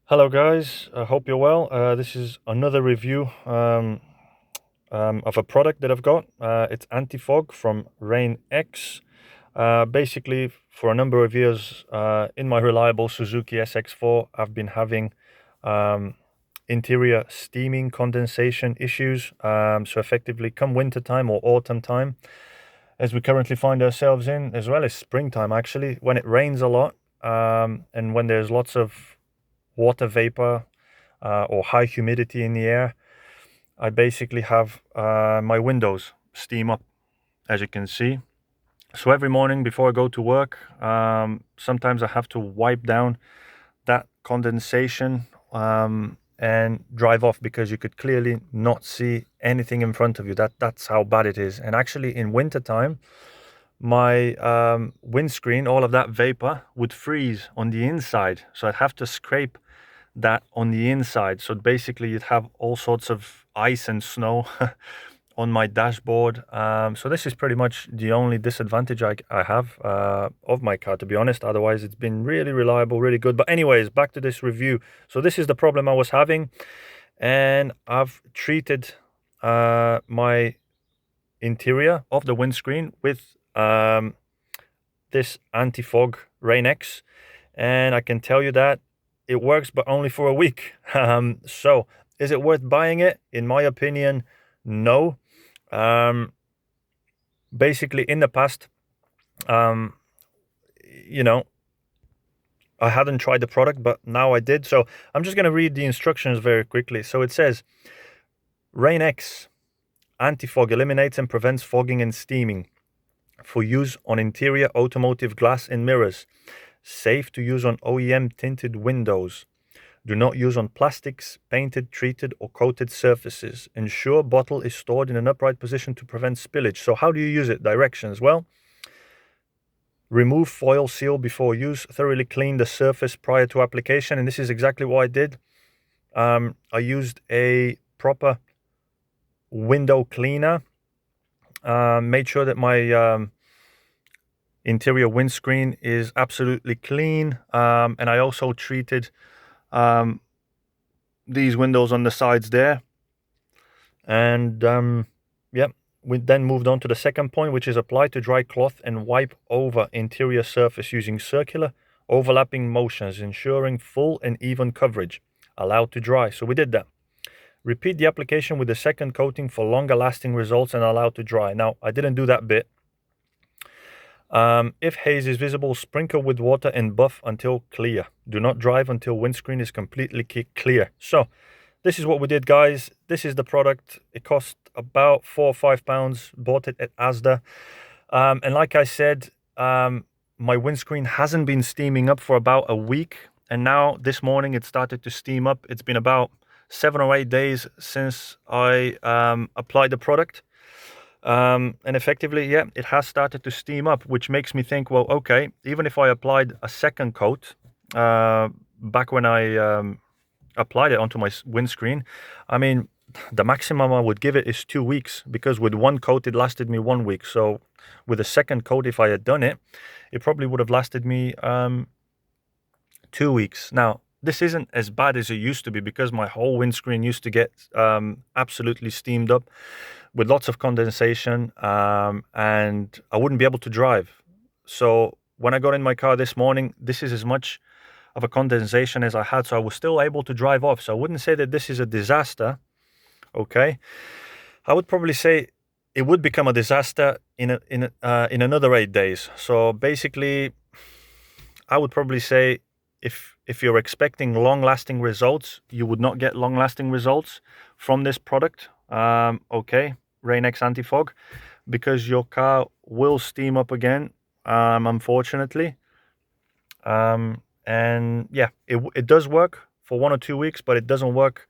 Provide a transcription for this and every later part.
Hello guys, I hope you're well. This is another review of a product that I've got. It's anti-fog from Rain X. Basically, for a number of years in my reliable Suzuki SX4, I've been having um, interior steaming condensation issues. So effectively, come winter time or autumn time, as we currently find ourselves in, as well as springtime actually, when it rains a lot and when there's lots of water vapor or high humidity in the air, I basically have my windows steam up, as you can see. So every morning before I go to work, sometimes I have to wipe down that condensation and drive off because you could clearly not see anything in front of you. That's how bad it is. And actually, in wintertime, my windscreen, all of that vapor would freeze on the inside. So I'd have to scrape that on the inside. So basically, you'd have all sorts of ice and snow on my dashboard. So this is pretty much the only disadvantage I have of my car, to be honest. Otherwise, it's been really reliable, really good. But anyways, back to this review. So this is the problem I was having, and I've treated my interior of the windscreen with this anti-fog Rain X, and I can tell you that it works, but only for a week. So is it worth buying it? In my opinion, no. Basically, in the past, um, you know, I hadn't tried the product, but now I did. So I'm just going to read the instructions very quickly. So it says, Rain X anti-fog eliminates and prevents fogging and steaming for use on interior automotive glass and mirrors. Safe to use on OEM tinted windows. Do not use on plastics, painted, treated, or coated surfaces. Ensure bottle is stored in an upright position to prevent spillage. So how do you use it? Directions. Well, remove foil seal before use. Thoroughly clean the surface prior to application. And this is exactly what I did. I used a proper window cleaner. Made sure that my interior windscreen is absolutely clean. And I also treated these windows on the sides there. And yeah, we then moved on to the second point, which is apply to dry cloth and wipe over interior surface using circular overlapping motions, ensuring full and even coverage. Allow to dry. So we did that. Repeat the application with the second coating for longer lasting results and allow to dry. Now, I didn't do that bit. If haze is visible, sprinkle with water and buff until clear. Do not drive until windscreen is completely clear. So this is what we did, guys. This is the product. It cost about £4 or £5. Bought it at Asda. And like I said, my windscreen hasn't been steaming up for about a week. And now this morning it started to steam up. It's been about 7 or 8 days since I applied the product. And effectively, yeah, it has started to steam up, which makes me think, well, okay, even if I applied a second coat back when I applied it onto my windscreen, I mean, the maximum I would give it is 2 weeks, because with one coat it lasted me 1 week. So with a second coat, if I had done it, it probably would have lasted me 2 weeks. Now, this isn't as bad as it used to be, because my whole windscreen used to get absolutely steamed up with lots of condensation, and I wouldn't be able to drive. So when I got in my car this morning, this is as much of a condensation as I had, so I was still able to drive off. So I wouldn't say that this is a disaster, okay? I would probably say it would become a disaster in another 8 days. So basically, I would probably say if you're expecting long-lasting results, you would not get long-lasting results from this product. Okay, Rain X Anti-Fog, because your car will steam up again, unfortunately. And yeah, it does work for 1 or 2 weeks, but it doesn't work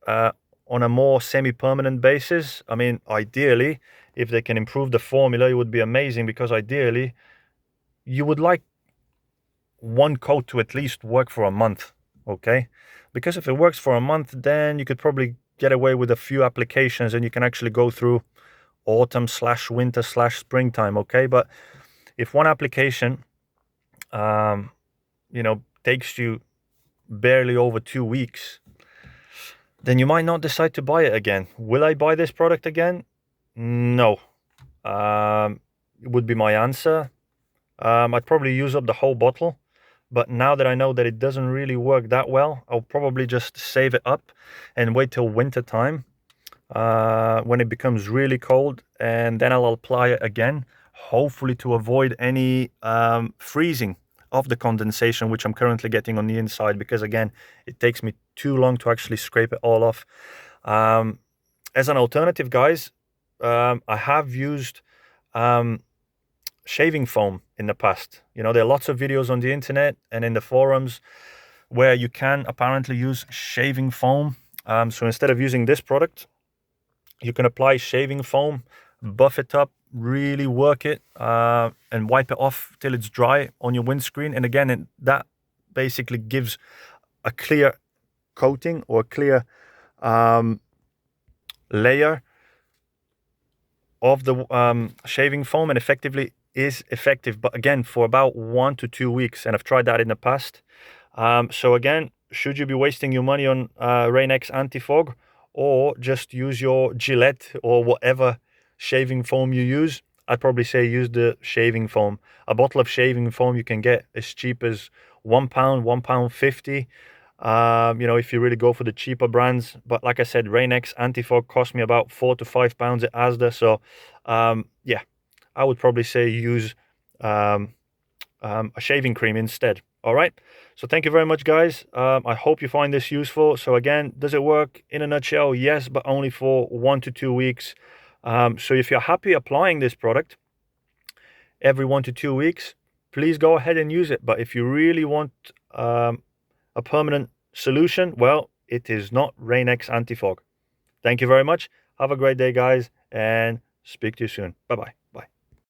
on a more semi-permanent basis. I mean, ideally, if they can improve the formula, it would be amazing, because ideally, you would like one coat to at least work for a month, okay? Because if it works for a month, then you could probably get away with a few applications and you can actually go through autumn/winter/springtime, okay? But if one application, takes you barely over 2 weeks, then you might not decide to buy it again. Will I buy this product again? No. It would be my answer. I'd probably use up the whole bottle, but now that I know that it doesn't really work that well, I'll probably just save it up and wait till winter time, when it becomes really cold, and then I'll apply it again, hopefully to avoid any freezing of the condensation, which I'm currently getting on the inside, because again, it takes me too long to actually scrape it all off. As an alternative, guys, I have used shaving foam in the past. You know, there are lots of videos on the internet and in the forums where you can apparently use shaving foam. So instead of using this product, you can apply shaving foam, buff it up, really work it, and wipe it off till it's dry on your windscreen. And again, that basically gives a clear coating or a clear layer of the shaving foam, and effectively is effective, but again, for about 1 to 2 weeks, and I've tried that in the past. So again, should you be wasting your money on Rain-X anti-fog, or just use your Gillette or whatever shaving foam you use? I'd probably say use the shaving foam. A bottle of shaving foam you can get as cheap as £1, £1.50. You know, if you really go for the cheaper brands. But like I said, Rain-X anti-fog cost me about £4 to £5 at Asda. So yeah, I would probably say use a shaving cream instead. All right, so thank you very much, guys. I hope you find this useful. So again, does it work? In a nutshell, yes, but only for 1 to 2 weeks. So if you're happy applying this product every 1 to 2 weeks, please go ahead and use it. But if you really want a permanent solution, well, it is not Rain-X anti-fog. Thank you very much. Have a great day, guys, and speak to you soon. Bye-bye.